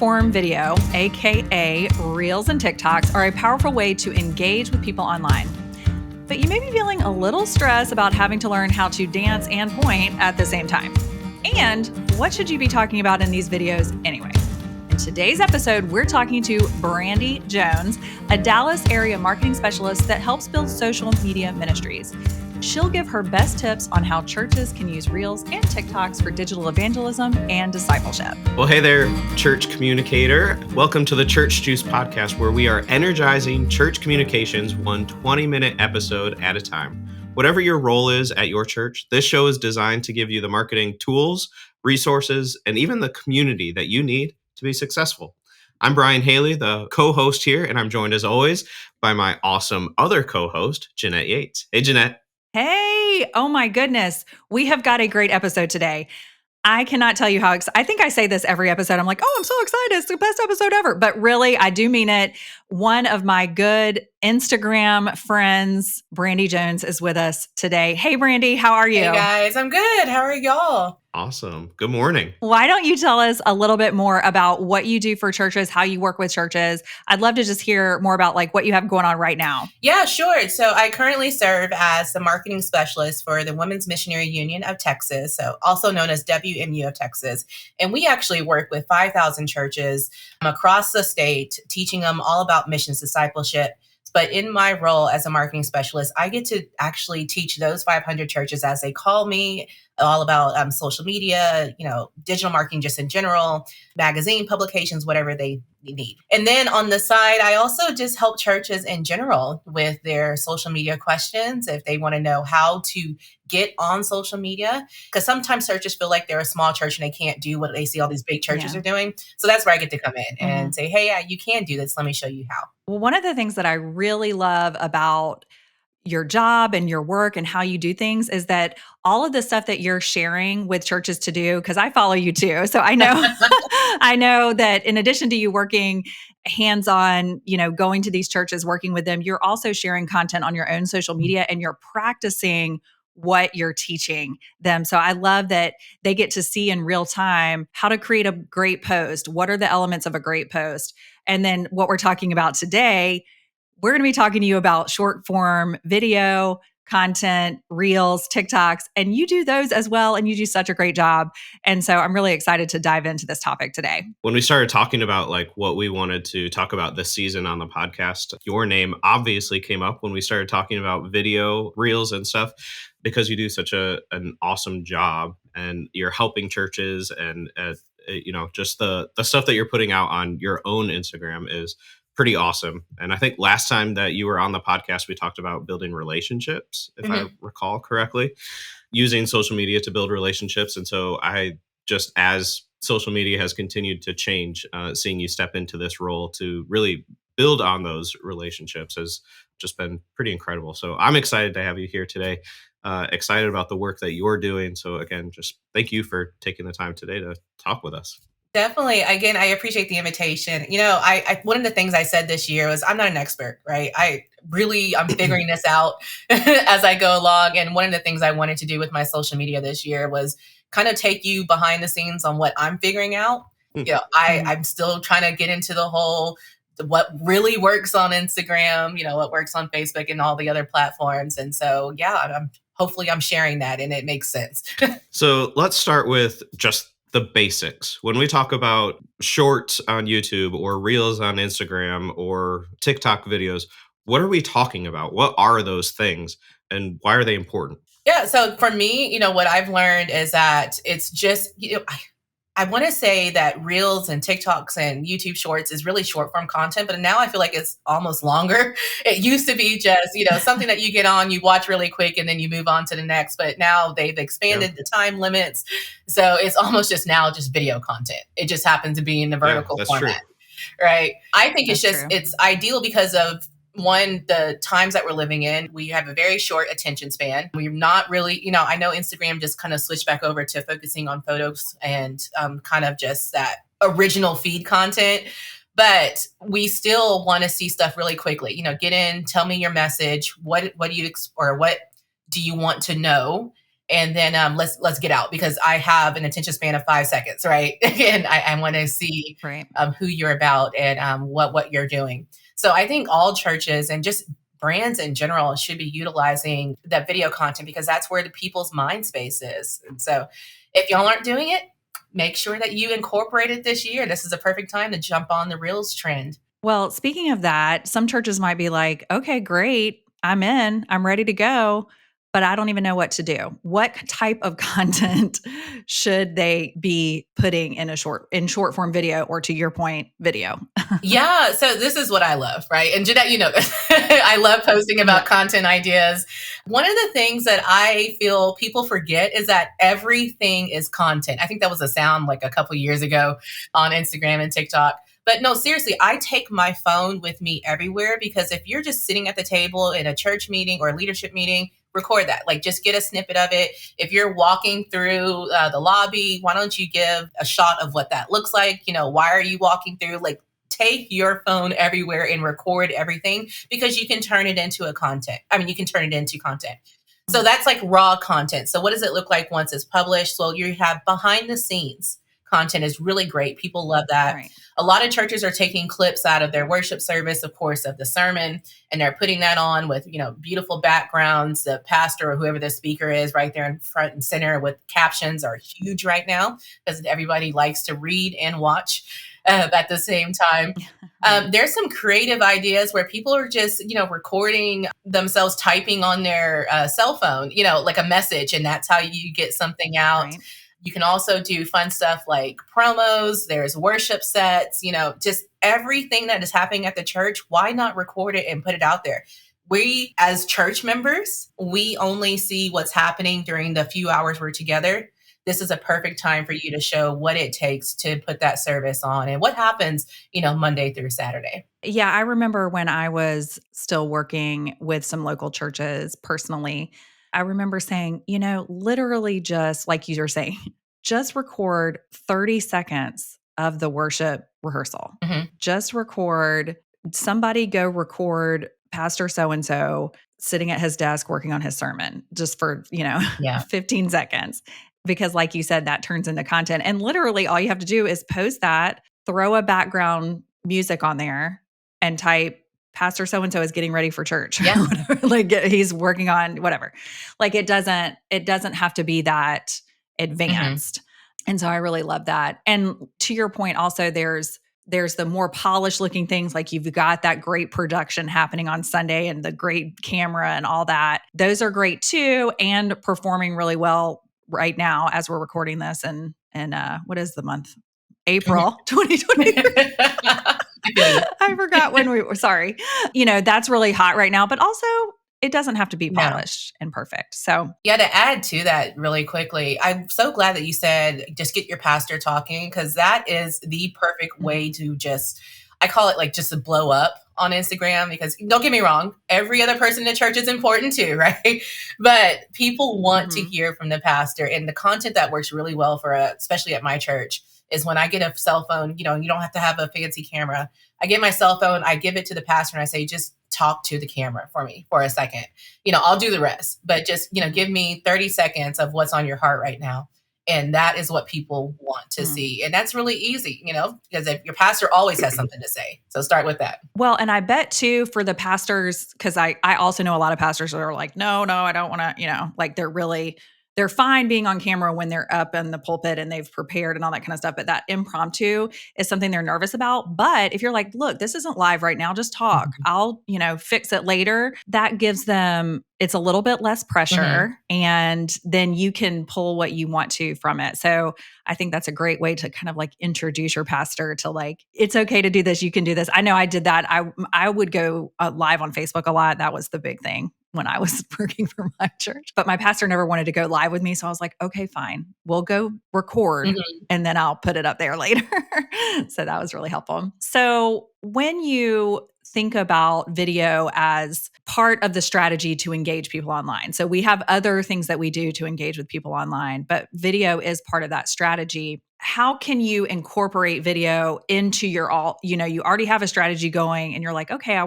Short-form video, aka Reels and TikToks, are a powerful way to engage with people online. But you may be feeling a little stressed about having to learn how to dance and point at the same time. And what should you be talking about in these videos anyway? In today's episode, we're talking to Brandy Jones, a Dallas area marketing specialist that helps build social media ministries. She'll give her best tips on how churches can use Reels and TikToks for digital evangelism and discipleship. Well, hey there, church communicator. Welcome to the Church Juice podcast, where we are energizing church communications one 20-minute episode at a time. Whatever your role is at your church, this show is designed to give you the marketing tools, resources, and even the community that you need to be successful. I'm Brian Haley, the co-host here, and I'm joined as always by my awesome other co-host, Jeanette Yates. Hey, Jeanette. Hey, oh my goodness. We have got a great episode today. I cannot tell you how excited. I think I say this every episode. I'm like, oh, I'm so excited. It's the best episode ever. But really, I do mean it. One of my good Instagram friends, Brandy Jones, is with us today. Hey, Brandy, how are you? Hey, guys. I'm good. How are y'all? Awesome. Good morning. Why don't you tell us a little bit more about what you do for churches, how you work with churches? I'd love to just hear more about like what you have going on right now. Yeah, sure. So I currently serve as the marketing specialist for the Women's Missionary Union of Texas, so also known as WMU of Texas. And we actually work with 5,000 churches across the state, teaching them all about missions discipleship. But in my role as a marketing specialist, I get to actually teach those 500 churches as they call me all about social media, digital marketing just in general, magazine publications, whatever they need. And then on the side, I also just help churches in general with their social media questions. If they want to know how to get on social media, because sometimes churches feel like they're a small church and they can't do what they see all these big churches are doing. So that's where I get to come in and say, hey, you can do this. Let me show you how. Well, one of the things that I really love about your job and your work and how you do things is that all of the stuff that you're sharing with churches to do, because I follow you too. So I know, I know that in addition to you working hands-on, going to these churches, working with them, you're also sharing content on your own social media and you're practicing what you're teaching them. So I love that they get to see in real time how to create a great post. What are the elements of a great post? And then what we're talking about today, we're going to be talking to you about short form video content, Reels, TikToks, and you do those as well. And you do such a great job. And so I'm really excited to dive into this topic today. When we started talking about like what we wanted to talk about this season on the podcast, your name obviously came up when we started talking about video, Reels and stuff, because you do such an awesome job and you're helping churches and just the stuff that you're putting out on your own Instagram is pretty awesome. And I think last time that you were on the podcast, we talked about building relationships, if I recall correctly, using social media to build relationships. And so I just, as social media has continued to change, seeing you step into this role to really build on those relationships has just been pretty incredible. So I'm excited to have you here today. Excited about the work that you're doing. So again, just thank you for taking the time today to talk with us. Definitely. Again, I appreciate the invitation. I one of the things I said this year was I'm not an expert, right? I'm figuring this out as I go along. And one of the things I wanted to do with my social media this year was kind of take you behind the scenes on what I'm figuring out. I'm still trying to get into the whole what really works on Instagram, what works on Facebook and all the other platforms. And so, hopefully I'm sharing that and it makes sense. So let's start with just the basics. When we talk about shorts on YouTube or Reels on Instagram or TikTok videos, what are we talking about? What are those things and why are they important? Yeah. So for me, what I've learned is that it's just, I want to say that Reels and TikToks and YouTube Shorts is really short form content, but now I feel like it's almost longer. It used to be just, something that you get on, you watch really quick and then you move on to the next, but now they've expanded the time limits. So it's almost just video content. It just happens to be in the vertical format, right? I think it's ideal because of one, the times that we're living in. We have a very short attention span. We're not really, I know Instagram just kind of switched back over to focusing on photos and kind of just that original feed content. But we still want to see stuff really quickly. Get in, tell me your message. What do you want to know? and then let's get out because I have an attention span of 5 seconds, right? And I want to see Right. who you're about and what you're doing. So I think all churches and just brands in general should be utilizing that video content because that's where the people's mind space is. And so if y'all aren't doing it, make sure that you incorporate it this year. This is a perfect time to jump on the Reels trend. Well, speaking of that, some churches might be like, okay, great. I'm in, I'm ready to go, but I don't even know what to do. What type of content should they be putting in in short form video, or to your point, video? Yeah, so this is what I love, right? And Jeanette, you know this. I love posting about Yeah. content ideas. One of the things that I feel people forget is that everything is content. I think that was a sound like a couple years ago on Instagram and TikTok. But no, seriously, I take my phone with me everywhere because if you're just sitting at the table in a church meeting or a leadership meeting, record that. Like, just get a snippet of it. If you're walking through the lobby, why don't you give a shot of what that looks like? You know, why are you walking through? Like, take your phone everywhere and record everything because you can turn it into a content. I mean, you can turn it into content. So Mm. that's like raw content. So what does it look like once it's published? So you have behind the scenes content is really great. People love that. Right. A lot of churches are taking clips out of their worship service, of course, of the sermon, and they're putting that on with, you know, beautiful backgrounds. The pastor or whoever the speaker is right there in front and center with captions are huge right now because everybody likes to read and watch at the same time. Right. There's some creative ideas where people are just, you know, recording themselves typing on their cell phone, you know, like a message, and that's how you get something out. Right. You can also do fun stuff like promos, there's worship sets, you know, just everything that is happening at the church. Why not record it and put it out there? We, as church members, we only see what's happening during the few hours we're together. This is a perfect time for you to show what it takes to put that service on and what happens, you know, Monday through Saturday. Yeah, I remember when I was still working with some local churches personally, I remember saying, literally just like you were saying, just record 30 seconds of the worship rehearsal. Mhm. Just record, somebody go record Pastor so and so sitting at his desk working on his sermon just for, Yeah. 15 seconds. Because, like you said, that turns into content. And literally, all you have to do is post that, throw a background music on there, and type Pastor so and so is getting ready for church. Yeah. Whatever. Like he's working on whatever. Like it doesn't have to be that advanced. And so I really love that. And to your point, also there's the more polished looking things, like you've got that great production happening on Sunday and the great camera and all that. Those are great too, and performing really well right now as we're recording this. And what is the month? April 2023. I forgot when we were, sorry. That's really hot right now, but also it doesn't have to be No. polished and perfect. So, Yeah, to add to that really quickly, I'm so glad that you said just get your pastor talking because that is the perfect way to just, I call it like just to blow up on Instagram because don't get me wrong, every other person in the church is important too, right? But people want to hear from the pastor, and the content that works really well for, especially at my church, is when I get a cell phone, you don't have to have a fancy camera. I get my cell phone, I give it to the pastor and I say, just talk to the camera for me for a second. I'll do the rest, but just, give me 30 seconds of what's on your heart right now. And that is what people want to see. And that's really easy, because if your pastor always has something to say. So start with that. Well, and I bet too for the pastors, because I also know a lot of pastors that are like, no, I don't want to, like they're fine being on camera when they're up in the pulpit and they've prepared and all that kind of stuff. But that impromptu is something they're nervous about. But if you're like, look, this isn't live right now, just talk. I'll, fix it later. That gives them, it's a little bit less pressure, and then you can pull what you want to from it. So I think that's a great way to kind of like introduce your pastor to like, it's okay to do this. You can do this. I know I did that. I would go live on Facebook a lot. That was the big thing when I was working for my church, but my pastor never wanted to go live with me. So I was like, okay, fine, we'll go record and then I'll put it up there later. So that was really helpful. So when you think about video as part of the strategy to engage people online, so we have other things that we do to engage with people online, but video is part of that strategy. How can you incorporate video into your you already have a strategy going and you're like, okay,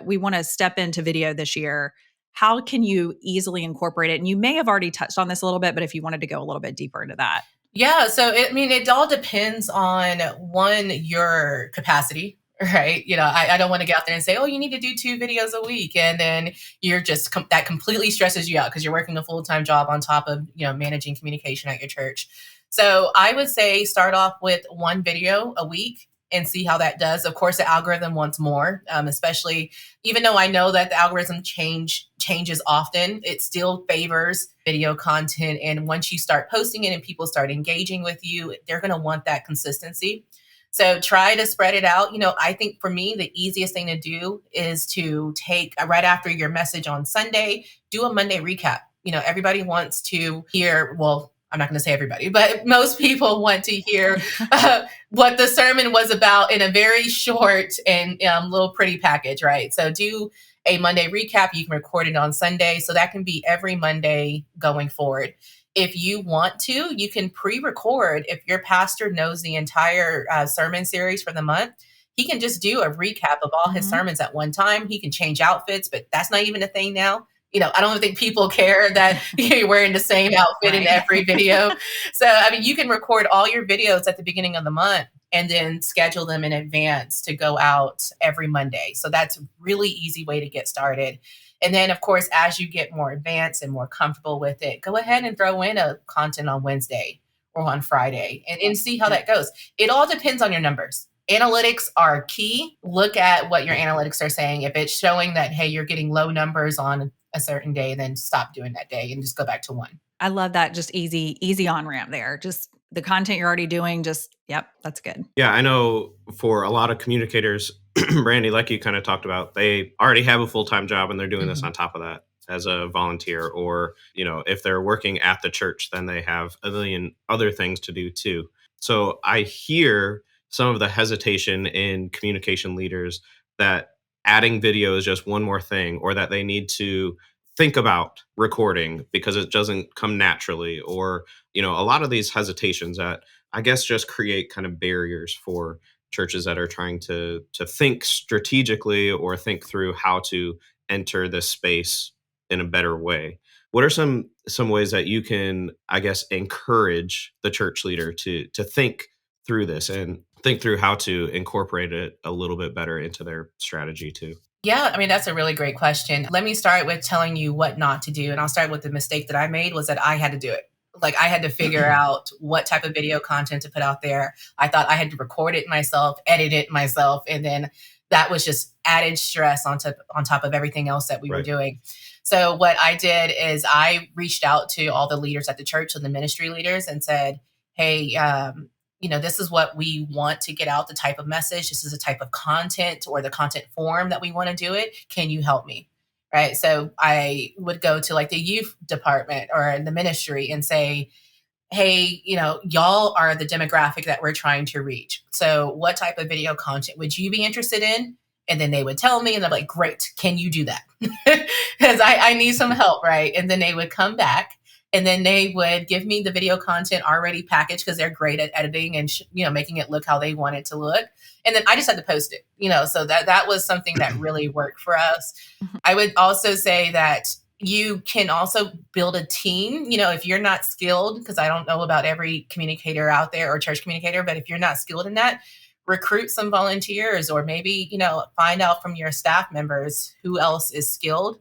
we want to step into video this year. how can you easily incorporate it? And you may have already touched on this a little bit, but if you wanted to go a little bit deeper into that. Yeah, so it all depends on one, your capacity, right? I don't want to get out there and say, oh, you need to do 2 videos a week, and then you're just that completely stresses you out because you're working a full-time job on top of managing communication at your church. So I would say start off with 1 video a week and see how that does. Of course, the algorithm wants more, especially even though I know that the algorithm changes often, it still favors video content. And once you start posting it and people start engaging with you, they're going to want that consistency. So try to spread it out. I think for me, the easiest thing to do is to take right after your message on Sunday, do a Monday recap. Everybody wants to hear, well, I'm not going to say everybody, but most people want to hear what the sermon was about in a very short and little pretty package, right? So do a Monday recap. You can record it on Sunday. So that can be every Monday going forward. If you want to, you can pre-record. If your pastor knows the entire sermon series for the month, he can just do a recap of all his sermons at one time. He can change outfits, but that's not even a thing now. I don't think people care that you're wearing the same outfit in every video. So, you can record all your videos at the beginning of the month and then schedule them in advance to go out every Monday. So that's a really easy way to get started. And then, of course, as you get more advanced and more comfortable with it, go ahead and throw in a content on Wednesday or on Friday and see how that goes. It all depends on your numbers. Analytics are key. Look at what your analytics are saying. If it's showing that, hey, you're getting low numbers on a certain day, then stop doing that day and just go back to 1. I love that. Just easy on ramp there. Just the content you're already doing, yep, that's good. Yeah, I know for a lot of communicators, Brandy, like you kind of talked about, they already have a full-time job and they're doing this on top of that as a volunteer, or, if they're working at the church, then they have a million other things to do too. So I hear some of the hesitation in communication leaders that adding video is just one more thing, or that they need to think about recording because it doesn't come naturally, or, a lot of these hesitations that I guess just create kind of barriers for churches that are trying to think strategically or think through how to enter this space in a better way. What are some ways that you can, I guess, encourage the church leader to think through this and think through how to incorporate it a little bit better into their strategy too? Yeah, that's a really great question. Let me start with telling you what not to do. And I'll start with the mistake that I made was that I had to do it. Like I had to figure out what type of video content to put out there. I thought I had to record it myself, edit it myself. And then that was just added stress on top of everything else that we were doing. So what I did is I reached out to all the leaders at the church and the ministry leaders and said, hey, this is what we want to get out, the type of message. This is the type of content or the content form that we want to do it. Can you help me? Right. So I would go to like the youth department or the ministry and say, hey, y'all are the demographic that we're trying to reach. So what type of video content would you be interested in? And then they would tell me and they're like, great, can you do that? Because I need some help. Right. And then they would come back. And then they would give me the video content already packaged because they're great at editing and making it look how they want it to look. And then I just had to post it, so that was something that really worked for us. I would also say that you can also build a team, if you're not skilled, because I don't know about every communicator out there or church communicator, but if you're not skilled in that, recruit some volunteers or maybe, find out from your staff members who else is skilled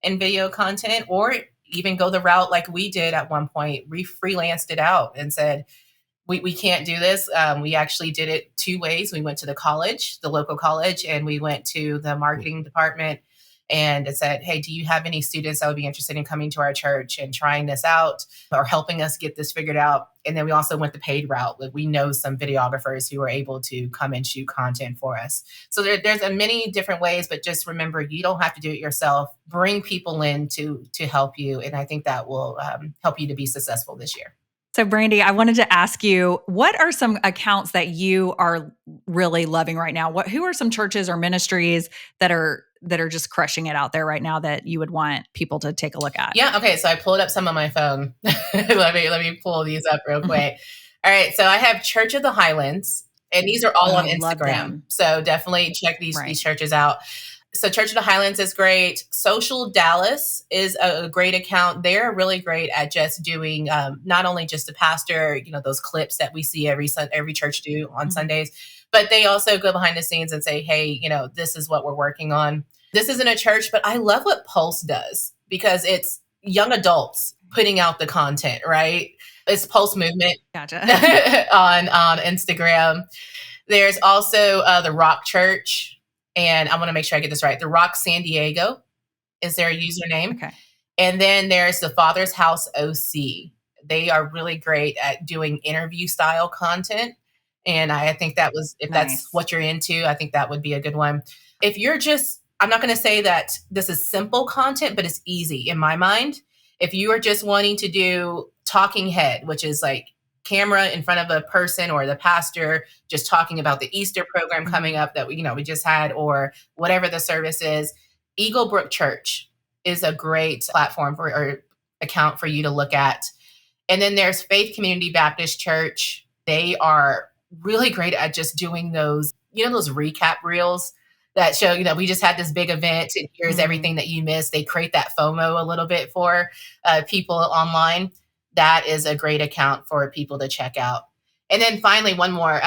in video content, or even go the route like we did at one point. We freelanced it out and said, we can't do this. We actually did it 2 ways. We went to the college, the local college, and we went to the marketing department and it said, hey, do you have any students that would be interested in coming to our church and trying this out or helping us get this figured out? And then we also went the paid route. Like we know some videographers who are able to come and shoot content for us. So there's many different ways, but just remember, you don't have to do it yourself. Bring people in to help you. And I think that will help you to be successful this year. So Brandy, I wanted to ask you, what are some accounts that you are really loving right now? Who are some churches or ministries that are just crushing it out there right now that you would want people to take a look at? Yeah. Okay. So I pulled up some on my phone. let me pull these up real quick. All right. So I have Church of the Highlands, and these are all on Instagram. So definitely check these churches out. So Church of the Highlands is great. Social Dallas is a great account. They're really great at just doing not only just the pastor, those clips that we see every church do on Sundays, but they also go behind the scenes and say, hey, this is what we're working on. This isn't a church, but I love what Pulse does because it's young adults putting out the content, right? It's Pulse Movement Gotcha. on Instagram. There's also the Rock Church. And I want to make sure I get this right. The Rock San Diego is their username. Okay. And then there's the Father's House OC. They are really great at doing interview style content. And I think if that's what you're into, I think that would be a good one. If you're I'm not going to say that this is simple content, but it's easy in my mind. If you are just wanting to do talking head, which is like camera in front of a person or the pastor just talking about the Easter program coming up that we just had, or whatever the service is, Eagle Brook Church is a great platform or account for you to look at. And then there's Faith Community Baptist Church. They are really great at just doing those recap reels that show, we just had this big event and here's everything that you missed. They create that FOMO a little bit for people online. That is a great account for people to check out. And then finally, one more.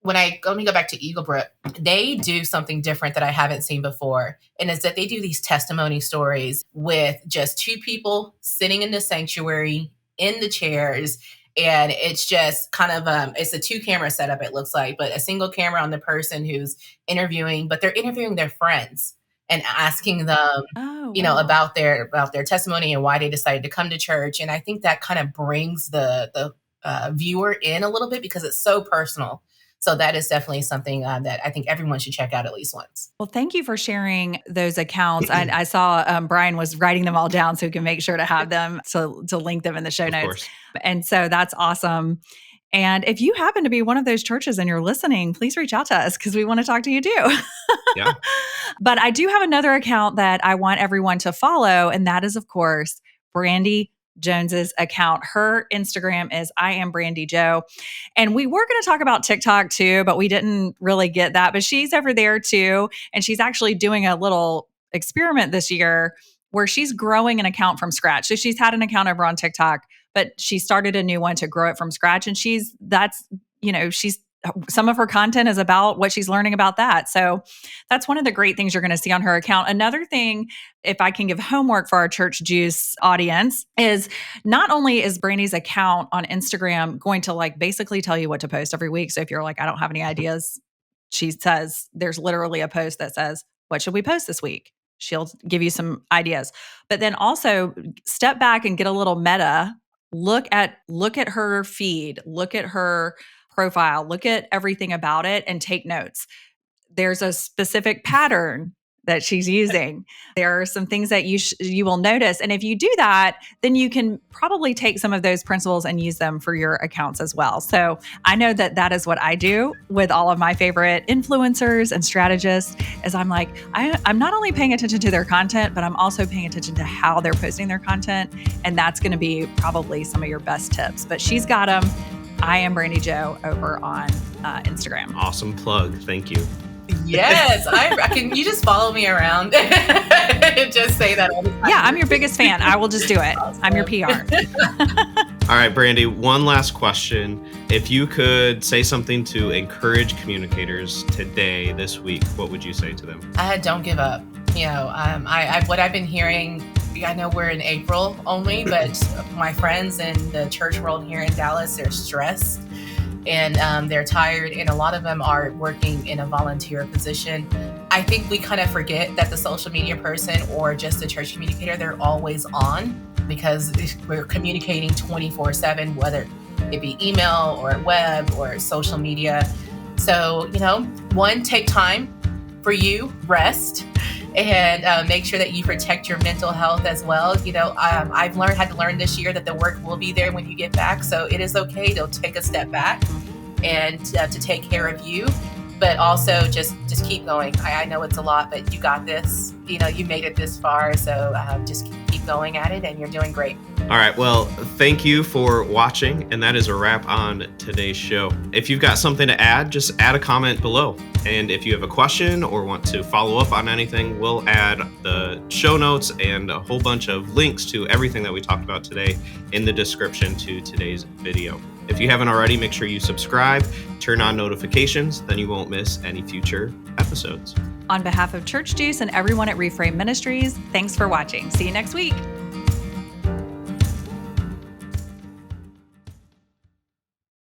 Let me go back to Eagle Brook. They do something different that I haven't seen before. And it's that they do these testimony stories with just two people sitting in the sanctuary in the chairs. And it's just kind of, it's a 2-camera setup, it looks like, but a single camera on the person who's interviewing, but they're interviewing their friends and asking them, about their testimony and why they decided to come to church. And I think that kind of brings the viewer in a little bit because it's so personal. So that is definitely something that I think everyone should check out at least once. Well, thank you for sharing those accounts. I saw Brian was writing them all down so we can make sure to have them to link them in the show notes. Course. And so that's awesome. And if you happen to be one of those churches and you're listening, please reach out to us because we want to talk to you too. Yeah. But I do have another account that I want everyone to follow. And that is, of course, Brandy Jones's account. Her Instagram is I am Brandy Joe. And we were going to talk about TikTok too, but we didn't really get that. But she's over there too. And she's actually doing a little experiment this year where she's growing an account from scratch. So she's had an account over on TikTok, but she started a new one to grow it from scratch. And she's some of her content is about what she's learning about that. So that's one of the great things you're going to see on her account. Another thing, if I can give homework for our Church Juice audience, is not only is Brandy's account on Instagram going to basically tell you what to post every week. So if you're like, I don't have any ideas, she says there's literally a post that says, what should we post this week? She'll give you some ideas. But then also step back and get a little meta. Look at her feed, look at her profile, look at everything about it and take notes. There's a specific pattern that she's using. There are some things that you will notice. And if you do that, then you can probably take some of those principles and use them for your accounts as well. So I know that is what I do with all of my favorite influencers and strategists is I'm like, I'm not only paying attention to their content, but I'm also paying attention to how they're posting their content. And that's going to be probably some of your best tips. But she's got them. I am Brandy Joe over on Instagram. Awesome plug. Thank you. Yes, you just follow me around and just say that all the time. Yeah, I'm your biggest fan. I will just do it. Awesome. I'm your PR. All right, Brandy, one last question. If you could say something to encourage communicators today, this week, what would you say to them? Don't give up. What I've been hearing, I know we're in April only, but my friends in the church world here in Dallas, they're stressed and they're tired, and a lot of them are working in a volunteer position. I think we kind of forget that the social media person or just the church communicator, they're always on because we're communicating 24/7, whether it be email or web or social media. So, one, take time for you, rest, and make sure that you protect your mental health as well. I've had to learn this year that the work will be there when you get back. So it is okay to take a step back and to take care of you, but also just keep going. I know it's a lot, but you got this. You made it this far. So just keep going at it, and you're doing great. All right. Well, thank you for watching. And that is a wrap on today's show. If you've got something to add, just add a comment below. And if you have a question or want to follow up on anything, we'll add the show notes and a whole bunch of links to everything that we talked about today in the description to today's video. If you haven't already, make sure you subscribe, turn on notifications, then you won't miss any future episodes. On behalf of Church Juice and everyone at Reframe Ministries, thanks for watching. See you next week.